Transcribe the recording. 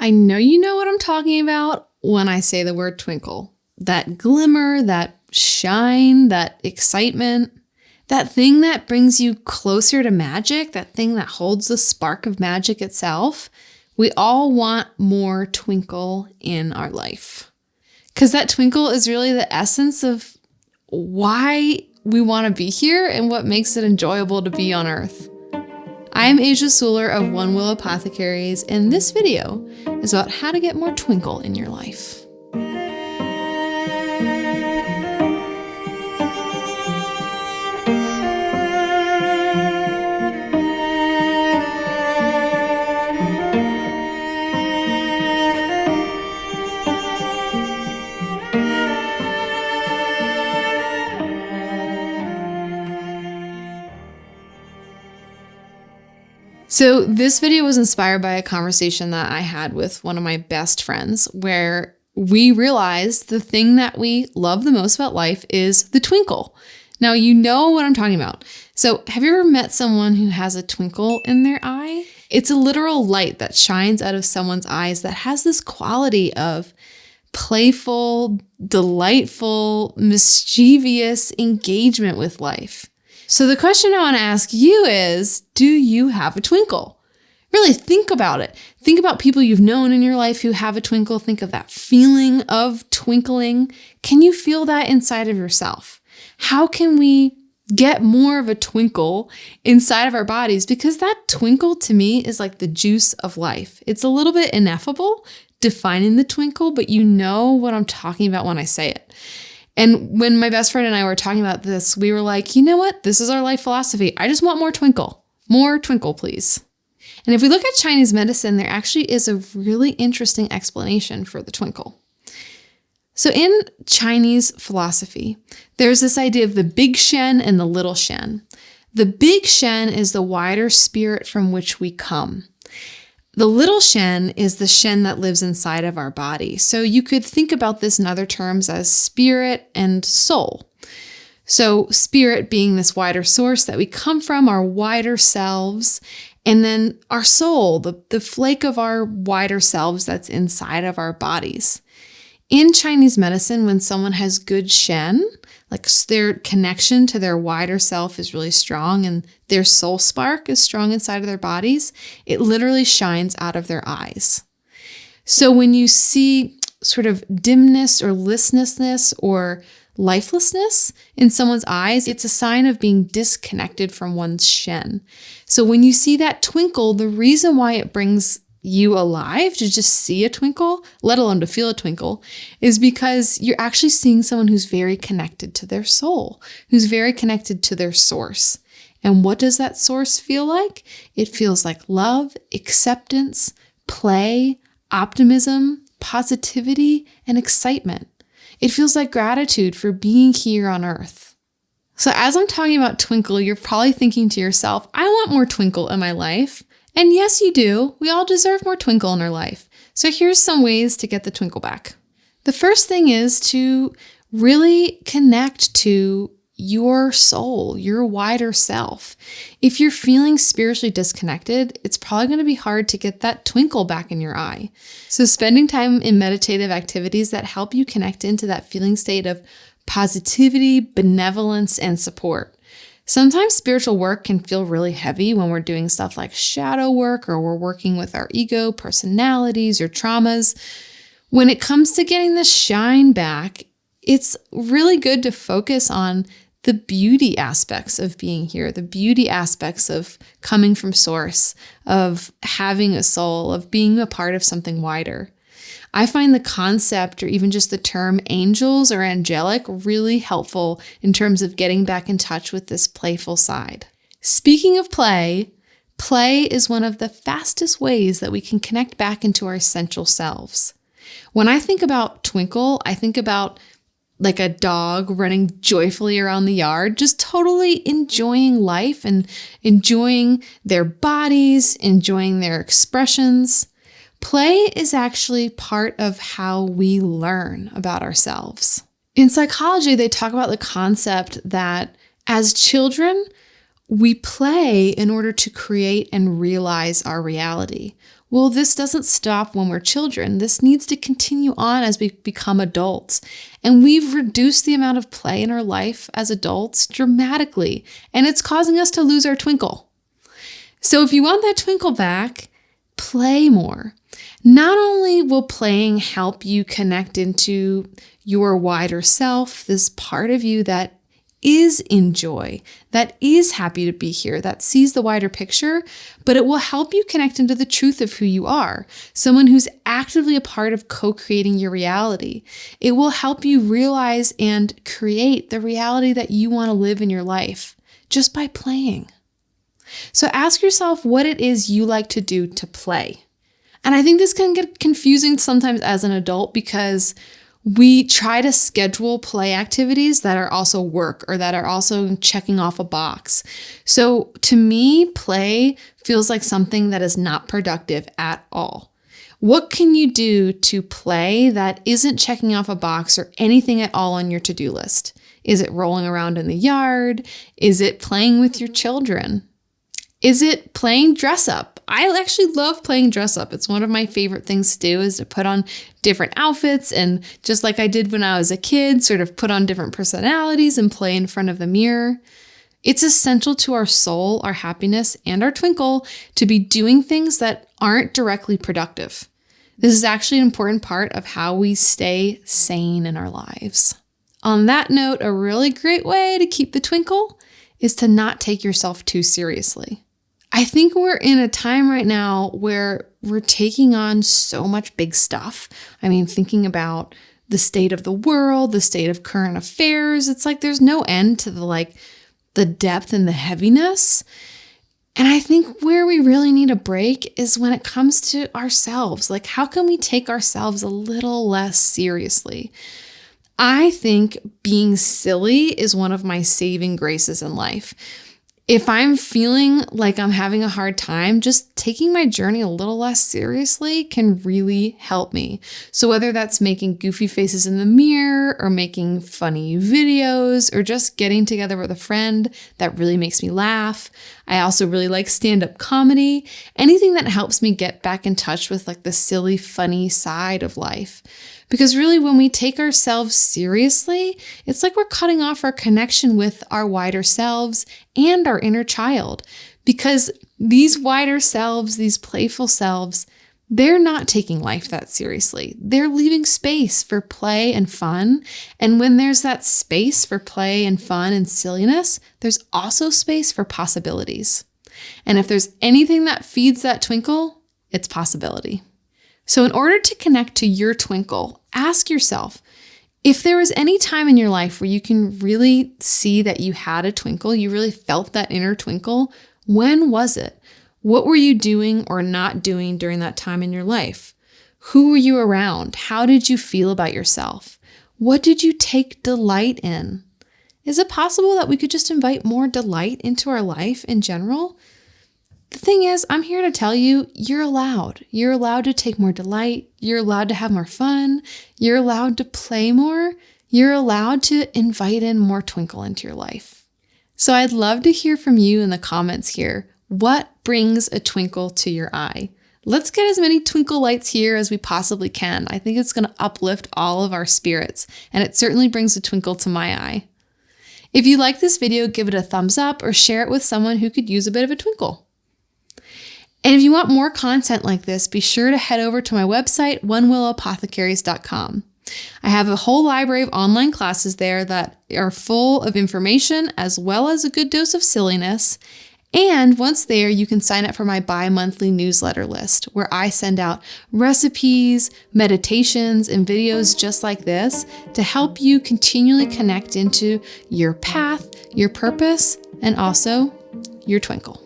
I know you know what I'm talking about when I say the word twinkle. That glimmer, that shine, that excitement, that thing that brings you closer to magic, that thing that holds the spark of magic itself. We all want more twinkle in our life. Because that twinkle is really the essence of why we want to be here and what makes it enjoyable to be on Earth. I'm Asia Suler of One Will Apothecaries, and this video is about how to get more twinkle in your life. So this video was inspired by a conversation that I had with one of my best friends where we realized the thing that we love the most about life is the twinkle. Now, you know what I'm talking about. So have you ever met someone who has a twinkle in their eye? It's a literal light that shines out of someone's eyes that has this quality of playful, delightful, mischievous engagement with life. So the question I want to ask you is, do you have a twinkle? Really think about it. Think about people you've known in your life who have a twinkle. Think of that feeling of twinkling. Can you feel that inside of yourself? How can we get more of a twinkle inside of our bodies? Because that twinkle to me is like the juice of life. It's a little bit ineffable defining the twinkle, but you know what I'm talking about when I say it. And when my best friend and I were talking about this, we were like, you know what? This is our life philosophy. I just want more twinkle. More twinkle, please. And if we look at Chinese medicine, there actually is a really interesting explanation for the twinkle. So in Chinese philosophy, there's this idea of the big Shen and the little Shen. The big Shen is the wider spirit from which we come. The little Shen is the Shen that lives inside of our body. So you could think about this in other terms as spirit and soul. So spirit being this wider source that we come from, our wider selves, and then our soul, the flake of our wider selves that's inside of our bodies. In Chinese medicine, when someone has good Shen, like their connection to their wider self is really strong and their soul spark is strong inside of their bodies, it literally shines out of their eyes. So when you see sort of dimness or listlessness or lifelessness in someone's eyes, it's a sign of being disconnected from one's Shen. So when you see that twinkle, the reason why it brings you alive to just see a twinkle, let alone to feel a twinkle, is because you're actually seeing someone who's very connected to their soul, who's very connected to their source. And what does that source feel like? It feels like love, acceptance, play, optimism, positivity, and excitement. It feels like gratitude for being here on Earth. So as I'm talking about twinkle, you're probably thinking to yourself, I want more twinkle in my life. And yes, you do. We all deserve more twinkle in our life. So here's some ways to get the twinkle back. The first thing is to really connect to your soul, your wider self. If you're feeling spiritually disconnected, it's probably going to be hard to get that twinkle back in your eye. So spending time in meditative activities that help you connect into that feeling state of positivity, benevolence, and support. Sometimes spiritual work can feel really heavy when we're doing stuff like shadow work or we're working with our ego, personalities, or traumas. When it comes to getting the shine back, it's really good to focus on the beauty aspects of being here, the beauty aspects of coming from source, of having a soul, of being a part of something wider. I find the concept or even just the term angels or angelic really helpful in terms of getting back in touch with this playful side. Speaking of play, play is one of the fastest ways that we can connect back into our essential selves. When I think about twinkle, I think about like a dog running joyfully around the yard, just totally enjoying life and enjoying their bodies, enjoying their expressions. Play is actually part of how we learn about ourselves. In psychology, they talk about the concept that as children, we play in order to create and realize our reality. Well, this doesn't stop when we're children. This needs to continue on as we become adults. And we've reduced the amount of play in our life as adults dramatically, and it's causing us to lose our twinkle. So if you want that twinkle back, play more. Not only will playing help you connect into your wider self, this part of you that is in joy, that is happy to be here, that sees the wider picture, but it will help you connect into the truth of who you are, someone who's actively a part of co-creating your reality. It will help you realize and create the reality that you want to live in your life just by playing. So ask yourself what it is you like to do to play. And I think this can get confusing sometimes as an adult because we try to schedule play activities that are also work or that are also checking off a box. So to me, play feels like something that is not productive at all. What can you do to play that isn't checking off a box or anything at all on your to-do list? Is it rolling around in the yard? Is it playing with your children? Is it playing dress up? I actually love playing dress up. It's one of my favorite things to do is to put on different outfits and just like I did when I was a kid, sort of put on different personalities and play in front of the mirror. It's essential to our soul, our happiness, and our twinkle to be doing things that aren't directly productive. This is actually an important part of how we stay sane in our lives. On that note, a really great way to keep the twinkle is to not take yourself too seriously. I think we're in a time right now where we're taking on so much big stuff. I mean, thinking about the state of the world, the state of current affairs, it's like there's no end to the depth and the heaviness. And I think where we really need a break is when it comes to ourselves. Like, how can we take ourselves a little less seriously? I think being silly is one of my saving graces in life. If I'm feeling like I'm having a hard time, just taking my journey a little less seriously can really help me. So whether that's making goofy faces in the mirror or making funny videos or just getting together with a friend that really makes me laugh. I also really like stand-up comedy, anything that helps me get back in touch with like the silly, funny side of life. Because really, when we take ourselves seriously, it's like we're cutting off our connection with our wider selves and our inner child. Because these wider selves, these playful selves, they're not taking life that seriously. They're leaving space for play and fun. And when there's that space for play and fun and silliness, there's also space for possibilities. And if there's anything that feeds that twinkle, it's possibility. So in order to connect to your twinkle, ask yourself, if there was any time in your life where you can really see that you had a twinkle, you really felt that inner twinkle, when was it? What were you doing or not doing during that time in your life? Who were you around? How did you feel about yourself? What did you take delight in? Is it possible that we could just invite more delight into our life in general? The thing is, I'm here to tell you, you're allowed. You're allowed to take more delight. You're allowed to have more fun. You're allowed to play more. You're allowed to invite in more twinkle into your life. So I'd love to hear from you in the comments here. What brings a twinkle to your eye? Let's get as many twinkle lights here as we possibly can. I think it's going to uplift all of our spirits, and it certainly brings a twinkle to my eye. If you like this video, give it a thumbs up or share it with someone who could use a bit of a twinkle. And if you want more content like this, be sure to head over to my website, onewillowapothecaries.com. I have a whole library of online classes there that are full of information as well as a good dose of silliness. And once there, you can sign up for my bi-monthly newsletter list where I send out recipes, meditations, and videos just like this to help you continually connect into your path, your purpose, and also your twinkle.